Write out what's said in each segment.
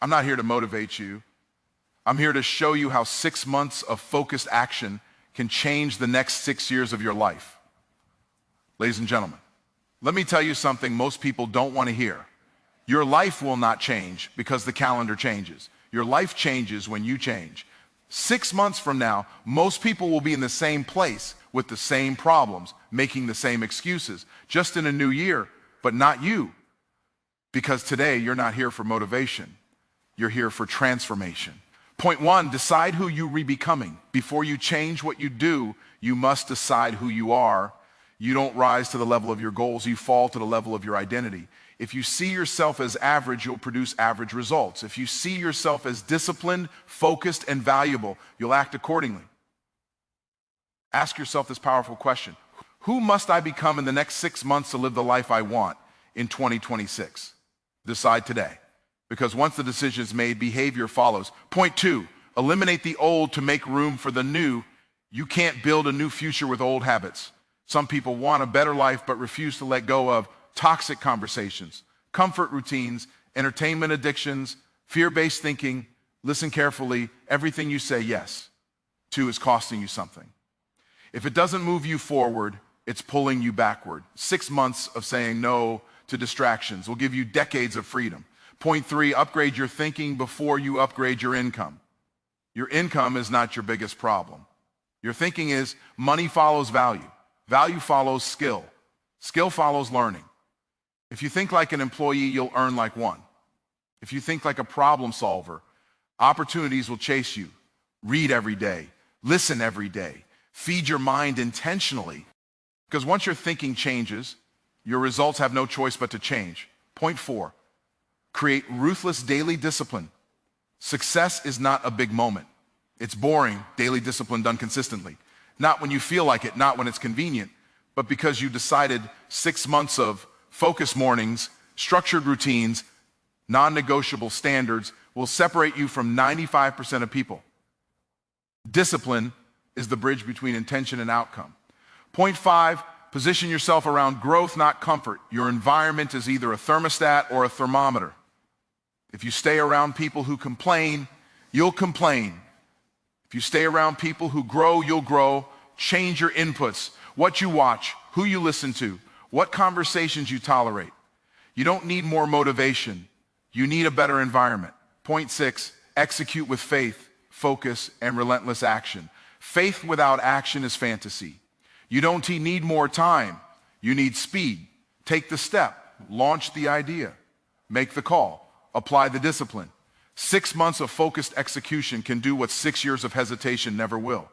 I'm not here to motivate you. I'm here to show you how 6 months of focused action can change the next 6 years of your life. Ladies and gentlemen, let me tell you something most people don't want to hear. Your life will not change because the calendar changes. Your life changes when you change. 6 months from now, most people will be in the same place with the same problems, making the same excuses, just in a new year, but not you. Because today, you're not here for motivation. You're here for transformation. Point 1, decide who you're becoming. Before you change what you do, you must decide who you are. You don't rise to the level of your goals, you fall to the level of your identity. If you see yourself as average, you'll produce average results. If you see yourself as disciplined, focused, and valuable, you'll act accordingly. Ask yourself this powerful question. Who must I become in the next 6 months to live the life I want in 2026? Decide today. Because once the decision is made, behavior follows. Point 2, eliminate the old to make room for the new. You can't build a new future with old habits. Some people want a better life but refuse to let go of toxic conversations, comfort routines, entertainment addictions, fear-based thinking. Listen carefully. Everything you say yes to is costing you something. If it doesn't move you forward, it's pulling you backward. 6 months of saying no to distractions will give you decades of freedom. Point 3, upgrade your thinking before you upgrade your income. Your income is not your biggest problem. Your thinking is money follows value. Value follows skill. Skill follows learning. If you think like an employee, you'll earn like one. If you think like a problem solver, opportunities will chase you. Read every day. Listen every day. Feed your mind intentionally. Because once your thinking changes, your results have no choice but to change. Point 4, create ruthless daily discipline. Success is not a big moment. It's boring, daily discipline done consistently. Not when you feel like it, not when it's convenient, but because you decided 6 months of focused mornings, structured routines, non-negotiable standards will separate you from 95% of people. Discipline is the bridge between intention and outcome. Point 5, position yourself around growth, not comfort. Your environment is either a thermostat or a thermometer. If you stay around people who complain, you'll complain. If you stay around people who grow, you'll grow. Change your inputs, what you watch, who you listen to, what conversations you tolerate. You don't need more motivation. You need a better environment. Point 6, execute with faith, focus, and relentless action. Faith without action is fantasy. You don't need more time. You need speed. Take the step. Launch the idea. Make the call. Apply the discipline. 6 months of focused execution can do what 6 years of hesitation never will.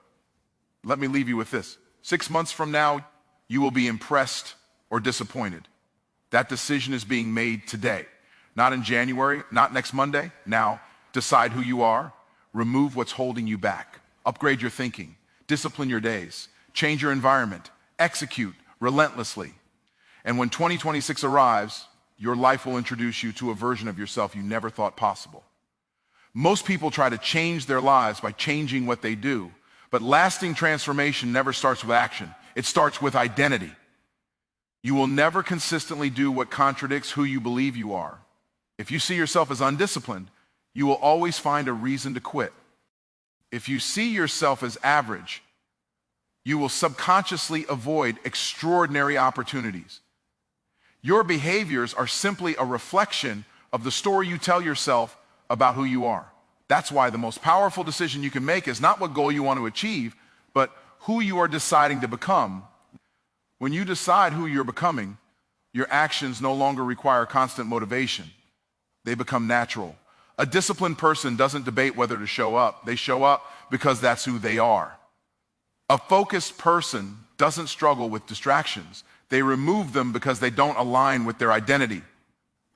Let me leave you with this. 6 months from now, you will be impressed or disappointed. That decision is being made today. Not in January, not next Monday. Now, decide who you are. Remove what's holding you back. Upgrade your thinking. Discipline your days. Change your environment. Execute relentlessly. And when 2026 arrives, your life will introduce you to a version of yourself you never thought possible. Most people try to change their lives by changing what they do, but lasting transformation never starts with action. It starts with identity. You will never consistently do what contradicts who you believe you are. If you see yourself as undisciplined, you will always find a reason to quit. If you see yourself as average, you will subconsciously avoid extraordinary opportunities. Your behaviors are simply a reflection of the story you tell yourself about who you are. That's why the most powerful decision you can make is not what goal you want to achieve, but who you are deciding to become. When you decide who you're becoming, your actions no longer require constant motivation. They become natural. A disciplined person doesn't debate whether to show up. They show up because that's who they are. A focused person doesn't struggle with distractions. They remove them because they don't align with their identity.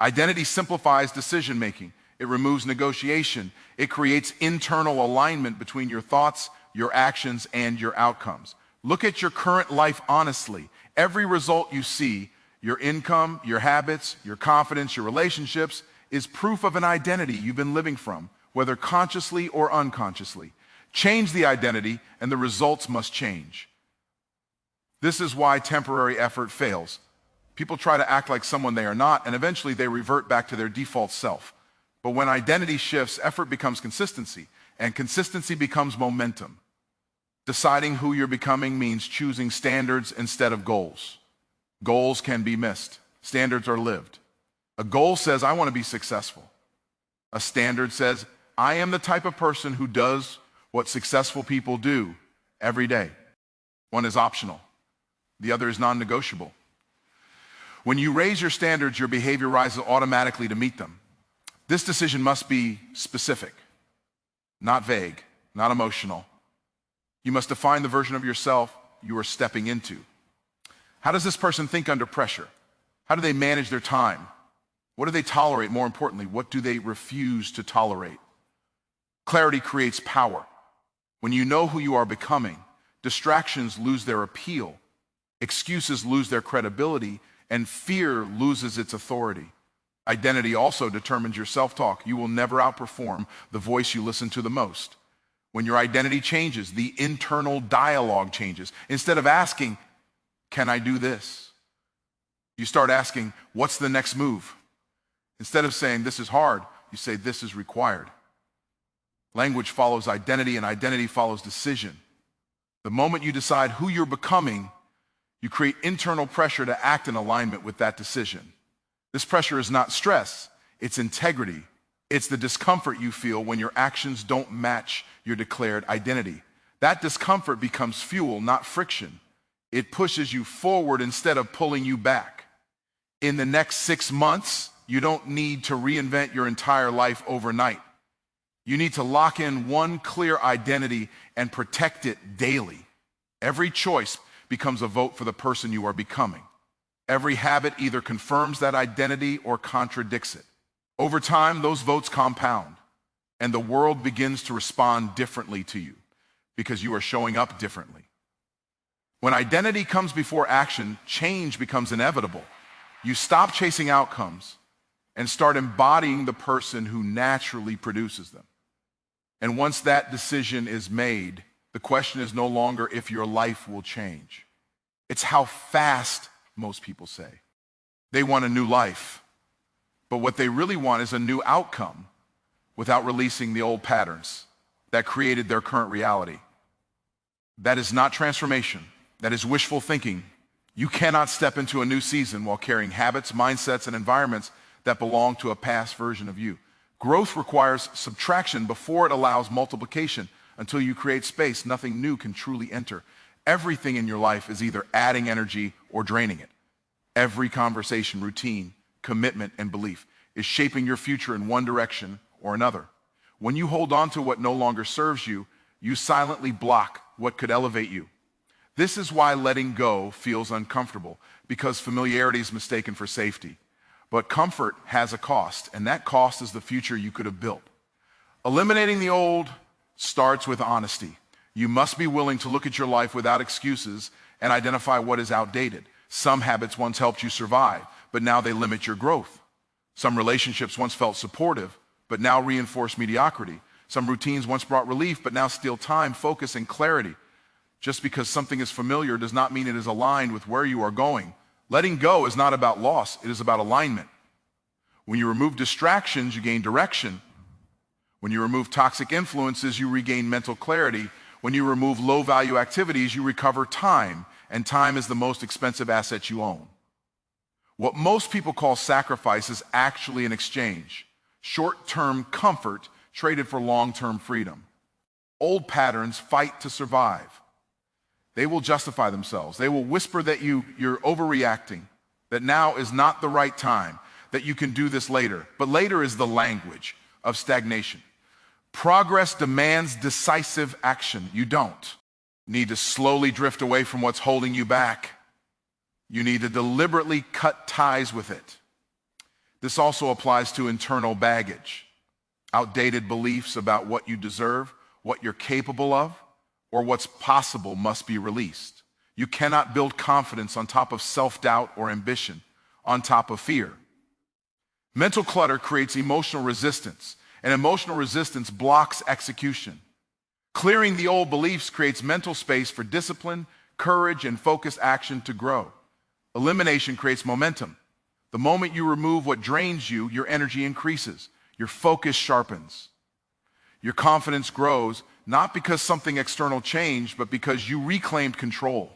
Identity simplifies decision-making. It removes negotiation. It creates internal alignment between your thoughts, your actions, and your outcomes. Look at your current life honestly. Every result you see, your income, your habits, your confidence, your relationships, is proof of an identity you've been living from, whether consciously or unconsciously. Change the identity, and the results must change. This is why temporary effort fails. People try to act like someone they are not, and eventually they revert back to their default self. But when identity shifts, effort becomes consistency, and consistency becomes momentum. Deciding who you're becoming means choosing standards instead of goals. Goals can be missed. Standards are lived. A goal says, I want to be successful. A standard says, I am the type of person who does what successful people do every day. One is optional. The other is non-negotiable. When you raise your standards, your behavior rises automatically to meet them. This decision must be specific, not vague, not emotional. You must define the version of yourself you are stepping into. How does this person think under pressure? How do they manage their time? What do they tolerate? More importantly, what do they refuse to tolerate? Clarity creates power. When you know who you are becoming, distractions lose their appeal, excuses lose their credibility, and fear loses its authority. Identity also determines your self-talk. You will never outperform the voice you listen to the most. When your identity changes, the internal dialogue changes. Instead of asking, can I do this? You start asking, what's the next move? Instead of saying, this is hard, you say, this is required. Language follows identity, and identity follows decision. The moment you decide who you're becoming, you create internal pressure to act in alignment with that decision. This pressure is not stress, it's integrity. It's the discomfort you feel when your actions don't match your declared identity. That discomfort becomes fuel, not friction. It pushes you forward instead of pulling you back. In the next 6 months, you don't need to reinvent your entire life overnight. You need to lock in one clear identity and protect it daily. Every choice becomes a vote for the person you are becoming. Every habit either confirms that identity or contradicts it. Over time, those votes compound, and the world begins to respond differently to you because you are showing up differently. When identity comes before action, change becomes inevitable. You stop chasing outcomes and start embodying the person who naturally produces them. And once that decision is made, the question is no longer if your life will change. It's how fast most people say. They want a new life, but what they really want is a new outcome without releasing the old patterns that created their current reality. That is not transformation. That is wishful thinking. You cannot step into a new season while carrying habits, mindsets, and environments that belong to a past version of you. Growth requires subtraction before it allows multiplication. Until you create space, nothing new can truly enter. Everything in your life is either adding energy or draining it. Every conversation, routine, commitment, and belief is shaping your future in one direction or another. When you hold on to what no longer serves you, you silently block what could elevate you. This is why letting go feels uncomfortable, because familiarity is mistaken for safety. But comfort has a cost, and that cost is the future you could have built. Eliminating the old starts with honesty. You must be willing to look at your life without excuses and identify what is outdated. Some habits once helped you survive, but now they limit your growth. Some relationships once felt supportive, but now reinforce mediocrity. Some routines once brought relief, but now steal time, focus, and clarity. Just because something is familiar does not mean it is aligned with where you are going. Letting go is not about loss, it is about alignment. When you remove distractions, you gain direction. When you remove toxic influences, you regain mental clarity. When you remove low-value activities, you recover time, and time is the most expensive asset you own. What most people call sacrifice is actually an exchange. Short-term comfort traded for long-term freedom. Old patterns fight to survive. They will justify themselves. They will whisper that you're overreacting, that now is not the right time, that you can do this later. But later is the language of stagnation. Progress demands decisive action. You don't need to slowly drift away from what's holding you back. You need to deliberately cut ties with it. This also applies to internal baggage, outdated beliefs about what you deserve, what you're capable of, or what's possible must be released. You cannot build confidence on top of self-doubt or ambition, on top of fear. Mental clutter creates emotional resistance, and emotional resistance blocks execution. Clearing the old beliefs creates mental space for discipline, courage, and focused action to grow. Elimination creates momentum. The moment you remove what drains you, your energy increases. Your focus sharpens. Your confidence grows, not because something external changed, but because you reclaimed control.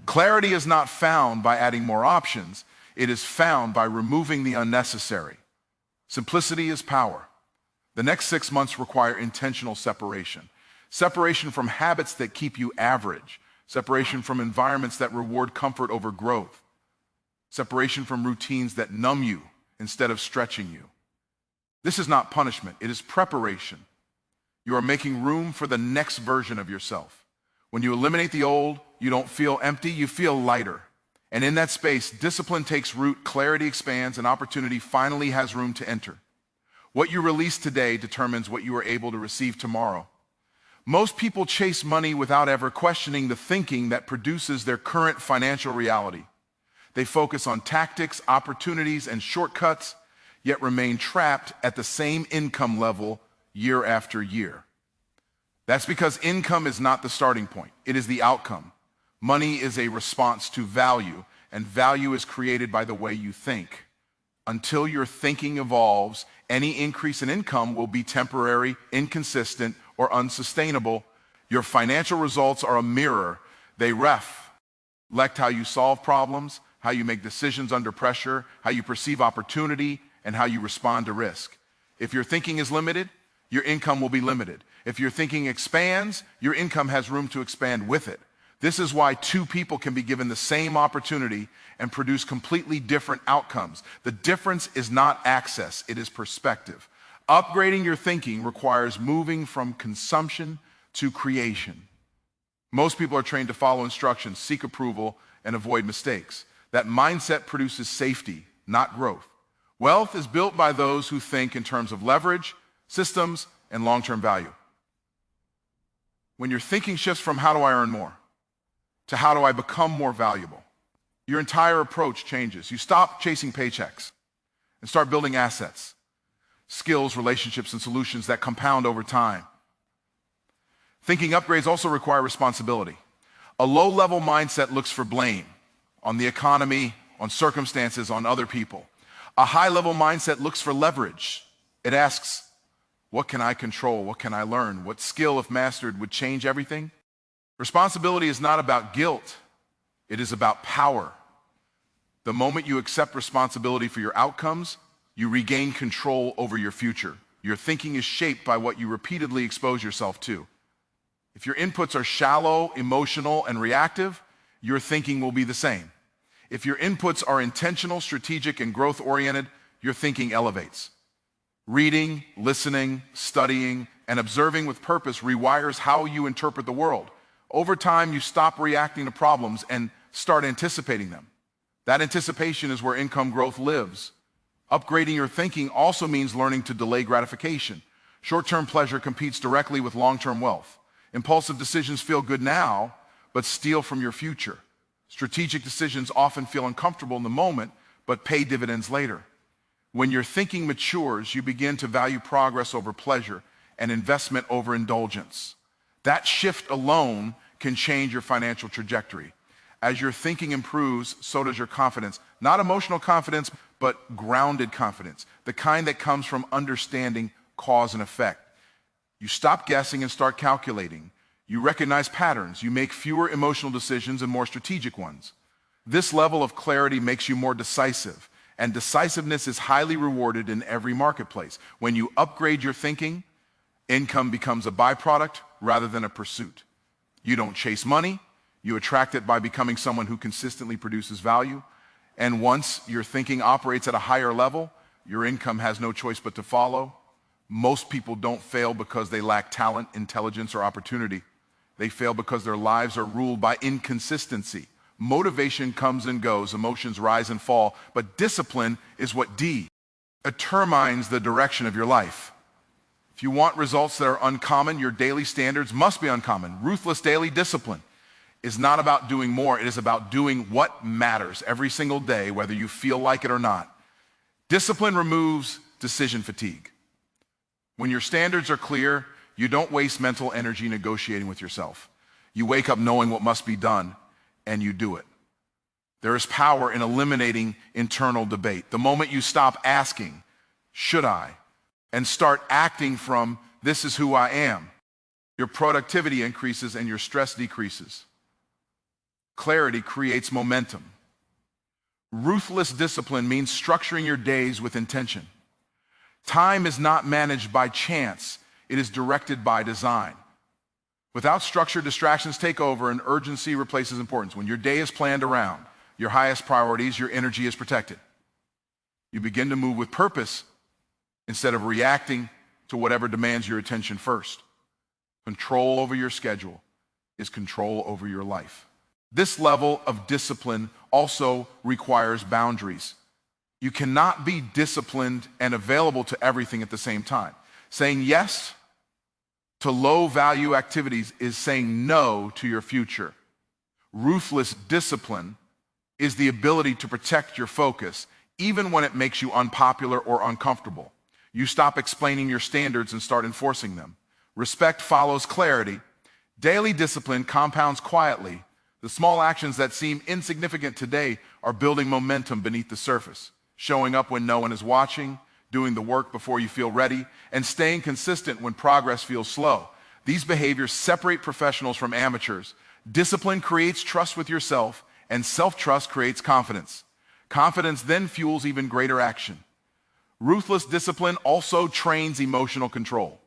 Clarity is not found by adding more options. It is found by removing the unnecessary. Simplicity is power. The next 6 months require intentional separation. Separation from habits that keep you average. Separation from environments that reward comfort over growth. Separation from routines that numb you instead of stretching you. This is not punishment, it is preparation. You are making room for the next version of yourself. When you eliminate the old, you don't feel empty, you feel lighter. And in that space, discipline takes root, clarity expands, and opportunity finally has room to enter. What you release today determines what you are able to receive tomorrow. Most people chase money without ever questioning the thinking that produces their current financial reality. They focus on tactics, opportunities, and shortcuts, yet remain trapped at the same income level year after year. That's because income is not the starting point, it is the outcome. Money is a response to value, and value is created by the way you think. Until your thinking evolves, any increase in income will be temporary, inconsistent, or unsustainable. Your financial results are a mirror. They reflect how you solve problems, how you make decisions under pressure, how you perceive opportunity, and how you respond to risk. If your thinking is limited, your income will be limited. If your thinking expands, your income has room to expand with it. This is why two people can be given the same opportunity and produce completely different outcomes. The difference is not access, it is perspective. Upgrading your thinking requires moving from consumption to creation. Most people are trained to follow instructions, seek approval, and avoid mistakes. That mindset produces safety, not growth. Wealth is built by those who think in terms of leverage, systems, and long-term value. When your thinking shifts from how do I earn more to how do I become more valuable, your entire approach changes. You stop chasing paychecks and start building assets, skills, relationships, and solutions that compound over time. Thinking upgrades also require responsibility. A low-level mindset looks for blame on the economy, on circumstances, on other people. A high-level mindset looks for leverage. It asks, what can I control? What can I learn? What skill, if mastered, would change everything? Responsibility is not about guilt. It is about power. The moment you accept responsibility for your outcomes, you regain control over your future. Your thinking is shaped by what you repeatedly expose yourself to. If your inputs are shallow, emotional, and reactive, your thinking will be the same. If your inputs are intentional, strategic, and growth-oriented, your thinking elevates. Reading, listening, studying, and observing with purpose rewires how you interpret the world. Over time, you stop reacting to problems and start anticipating them. That anticipation is where income growth lives. Upgrading your thinking also means learning to delay gratification. Short-term pleasure competes directly with long-term wealth. Impulsive decisions feel good now, but steal from your future. Strategic decisions often feel uncomfortable in the moment, but pay dividends later. When your thinking matures, you begin to value progress over pleasure and investment over indulgence. That shift alone can change your financial trajectory. As your thinking improves, so does your confidence. Not emotional confidence, but grounded confidence, the kind that comes from understanding cause and effect. You stop guessing and start calculating. You recognize patterns. You make fewer emotional decisions and more strategic ones. This level of clarity makes you more decisive, and decisiveness is highly rewarded in every marketplace. When you upgrade your thinking, income becomes a byproduct rather than a pursuit. You don't chase money, you attract it by becoming someone who consistently produces value. And once your thinking operates at a higher level, your income has no choice but to follow. Most people don't fail because they lack talent, intelligence, or opportunity. They fail because their lives are ruled by inconsistency. Motivation comes and goes, emotions rise and fall, but discipline is what determines the direction of your life. If you want results that are uncommon, your daily standards must be uncommon. Ruthless daily discipline is not about doing more. It is about doing what matters every single day, whether you feel like it or not. Discipline removes decision fatigue. When your standards are clear, you don't waste mental energy negotiating with yourself. You wake up knowing what must be done, and you do it. There is power in eliminating internal debate. The moment you stop asking, should I? and start acting from "this is who I am," your productivity increases and your stress decreases. Clarity creates momentum. Ruthless discipline means structuring your days with intention. Time is not managed by chance, it is directed by design. Without structure, distractions take over and urgency replaces importance. When your day is planned around your highest priorities, your energy is protected. You begin to move with purpose instead of reacting to whatever demands your attention first. Control over your schedule is control over your life. This level of discipline also requires boundaries. You cannot be disciplined and available to everything at the same time. Saying yes to low-value activities is saying no to your future. Ruthless discipline is the ability to protect your focus, even when it makes you unpopular or uncomfortable. You stop explaining your standards and start enforcing them. Respect follows clarity. Daily discipline compounds quietly. The small actions that seem insignificant today are building momentum beneath the surface. Showing up when no one is watching, doing the work before you feel ready, and staying consistent when progress feels slow. These behaviors separate professionals from amateurs. Discipline creates trust with yourself, and self-trust creates confidence. Confidence then fuels even greater action. Ruthless discipline also trains emotional control.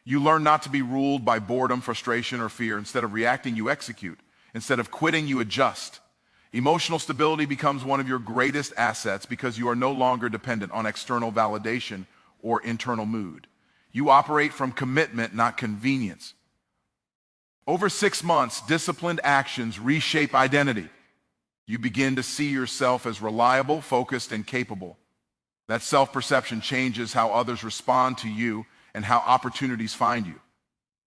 You learn not to be ruled by boredom, frustration, or fear. Instead of reacting, you execute. Instead of quitting, you adjust. Emotional stability becomes one of your greatest assets because you are no longer dependent on external validation or internal mood. You operate from commitment, not convenience. Over 6 months, disciplined actions reshape identity. You begin to see yourself as reliable, focused, and capable. That self-perception changes how others respond to you and how opportunities find you.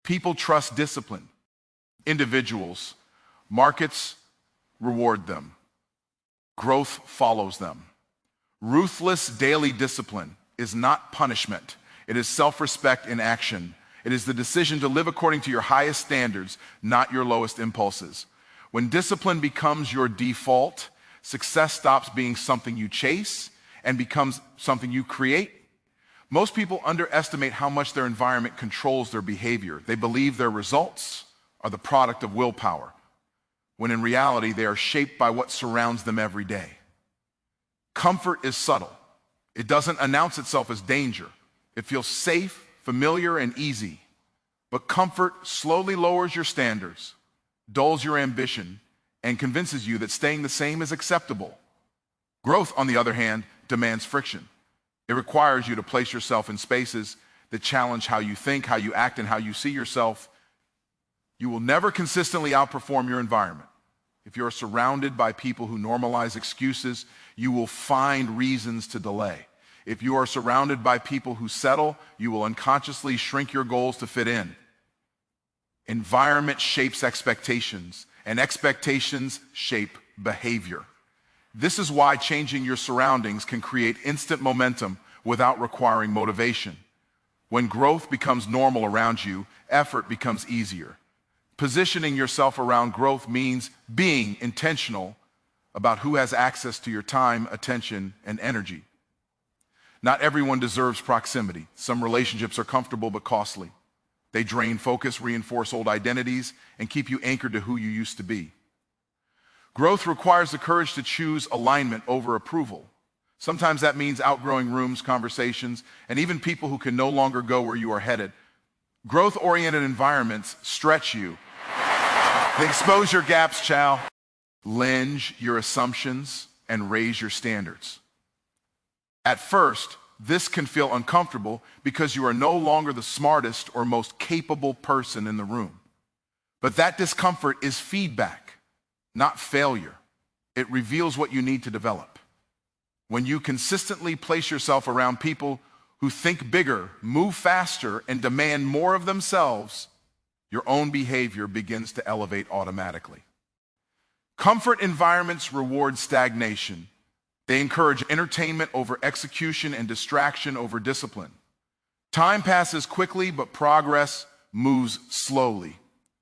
People trust discipline. Individuals, markets reward them. Growth follows them. Ruthless daily discipline is not punishment. It is self-respect in action. It is the decision to live according to your highest standards, not your lowest impulses. When discipline becomes your default, success stops being something you chase and becomes something you create. Most people underestimate how much their environment controls their behavior. They believe their results are the product of willpower, when in reality they are shaped by what surrounds them every day. Comfort is subtle. It doesn't announce itself as danger. It feels safe, familiar, and easy. But comfort slowly lowers your standards, dulls your ambition, and convinces you that staying the same is acceptable. Growth, on the other hand, demands friction. It requires you to place yourself in spaces that challenge how you think, how you act, and how you see yourself. You will never consistently outperform your environment. If you're surrounded by people who normalize excuses, you will find reasons to delay. If you are surrounded by people who settle, you will unconsciously shrink your goals to fit in. Environment shapes expectations, and expectations shape behavior. This is why changing your surroundings can create instant momentum without requiring motivation. When growth becomes normal around you, effort becomes easier. Positioning yourself around growth means being intentional about who has access to your time, attention, and energy. Not everyone deserves proximity. Some relationships are comfortable but costly. They drain focus, reinforce old identities, and keep you anchored to who you used to be. Growth requires the courage to choose alignment over approval. Sometimes that means outgrowing rooms, conversations, and even people who can no longer go where you are headed. Growth-oriented environments stretch you. They expose your gaps, lenge your assumptions, and raise your standards. At first, this can feel uncomfortable because you are no longer the smartest or most capable person in the room. But that discomfort is feedback, not failure. It reveals what you need to develop. When you consistently place yourself around people who think bigger, move faster, and demand more of themselves, your own behavior begins to elevate automatically. Comfort environments reward stagnation. They encourage entertainment over execution and distraction over discipline. Time passes quickly, but progress moves slowly.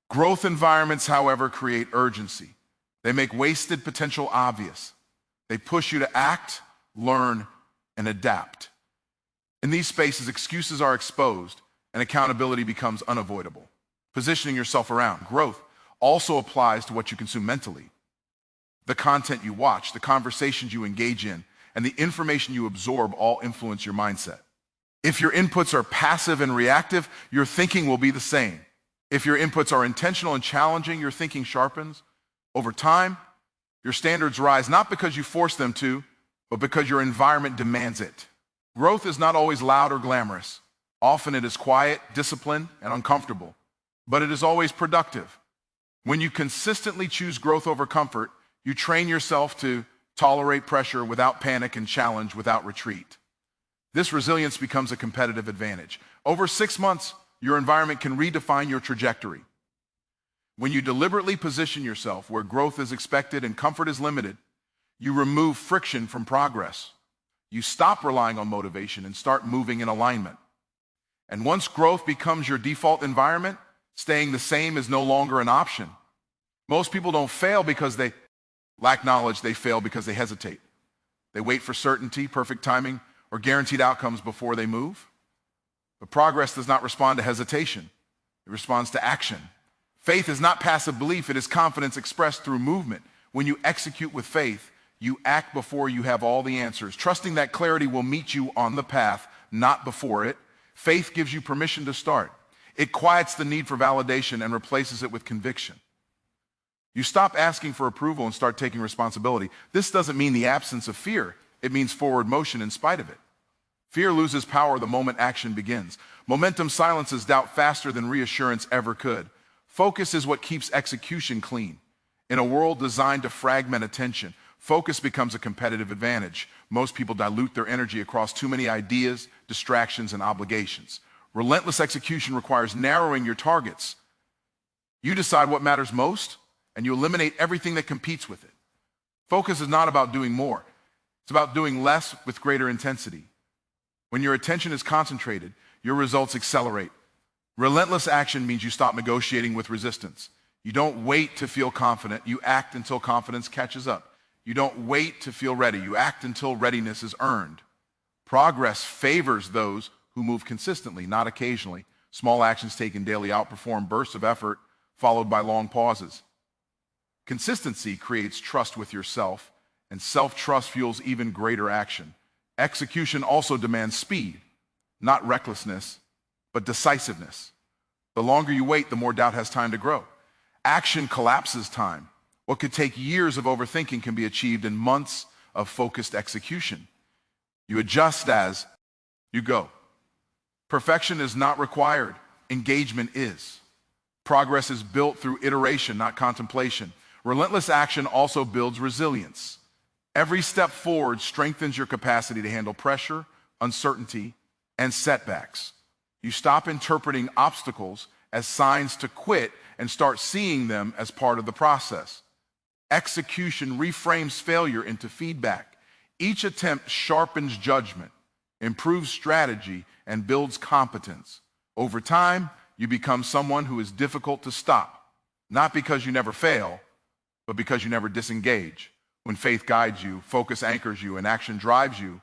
Growth environments, however, create urgency. They make wasted potential obvious. They push you to act, learn, and adapt. In these spaces, excuses are exposed and accountability becomes unavoidable. Positioning yourself around growth also applies to what you consume mentally. The content you watch, the conversations you engage in, and the information you absorb all influence your mindset. If your inputs are passive and reactive, your thinking will be the same. If your inputs are intentional and challenging, your thinking sharpens. Over time, your standards rise not because you force them to, but because your environment demands it. Growth is not always loud or glamorous. Often it is quiet, disciplined, and uncomfortable, but it is always productive. When you consistently choose growth over comfort, you train yourself to tolerate pressure without panic and challenge without retreat. This resilience becomes a competitive advantage. Over 6 months, your environment can redefine your trajectory. When you deliberately position yourself where growth is expected and comfort is limited, you remove friction from progress. You stop relying on motivation and start moving in alignment. And once growth becomes your default environment, staying the same is no longer an option. Most people don't fail because they lack knowledge, they fail because they hesitate. They wait for certainty, perfect timing, or guaranteed outcomes before they move. But progress does not respond to hesitation. It responds to action. Faith is not passive belief, it is confidence expressed through movement. When you execute with faith, you act before you have all the answers, trusting that clarity will meet you on the path, not before it. Faith gives you permission to start. It quiets the need for validation and replaces it with conviction. You stop asking for approval and start taking responsibility. This doesn't mean the absence of fear. It means forward motion in spite of it. Fear loses power the moment action begins. Momentum silences doubt faster than reassurance ever could. Focus is what keeps execution clean. In a world designed to fragment attention, focus becomes a competitive advantage. Most people dilute their energy across too many ideas, distractions, and obligations. Relentless execution requires narrowing your targets. You decide what matters most, and you eliminate everything that competes with it. Focus is not about doing more. It's about doing less with greater intensity. When your attention is concentrated, your results accelerate. Relentless action means you stop negotiating with resistance. You don't wait to feel confident. You act until confidence catches up. You don't wait to feel ready. You act until readiness is earned. Progress favors those who move consistently, not occasionally. Small actions taken daily outperform bursts of effort followed by long pauses. Consistency creates trust with yourself, and self-trust fuels even greater action. Execution also demands speed, not recklessness, but decisiveness. The longer you wait, the more doubt has time to grow. Action collapses time. What could take years of overthinking can be achieved in months of focused execution. You adjust as you go. Perfection is not required. Engagement is. Progress is built through iteration, not contemplation. Relentless action also builds resilience. Every step forward strengthens your capacity to handle pressure, uncertainty, and setbacks. You stop interpreting obstacles as signs to quit and start seeing them as part of the process. Execution reframes failure into feedback. Each attempt sharpens judgment, improves strategy, and builds competence. Over time, you become someone who is difficult to stop, not because you never fail, but because you never disengage. When faith guides you, focus anchors you, and action drives you,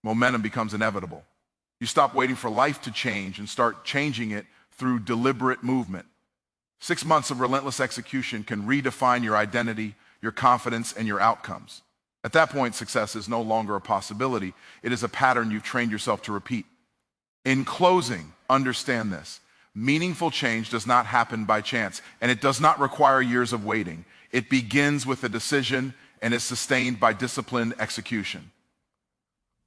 momentum becomes inevitable. You stop waiting for life to change and start changing it through deliberate movement. 6 months of relentless execution can redefine your identity, your confidence, and your outcomes. At that point, success is no longer a possibility. It is a pattern you've trained yourself to repeat. In closing, understand this. Meaningful change does not happen by chance, and it does not require years of waiting. It begins with a decision and is sustained by disciplined execution.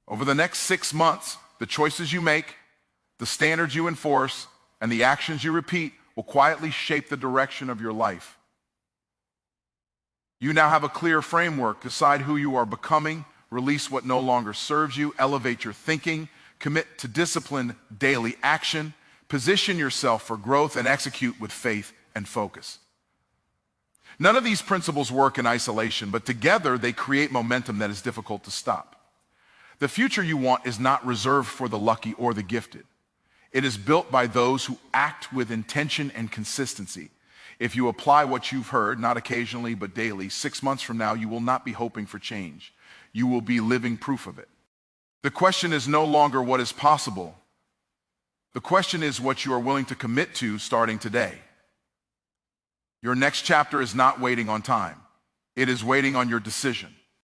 Over the next 6 months, the choices you make, the standards you enforce, and the actions you repeat will quietly shape the direction of your life. You now have a clear framework. Decide who you are becoming, release what no longer serves you, elevate your thinking, commit to disciplined daily action, position yourself for growth, and execute with faith and focus. None of these principles work in isolation, but together they create momentum that is difficult to stop. The future you want is not reserved for the lucky or the gifted. It is built by those who act with intention and consistency. If you apply what you've heard, not occasionally but daily, 6 months from now, you will not be hoping for change. You will be living proof of it. The question is no longer what is possible. The question is what you are willing to commit to starting today. Your next chapter is not waiting on time. It is waiting on your decision.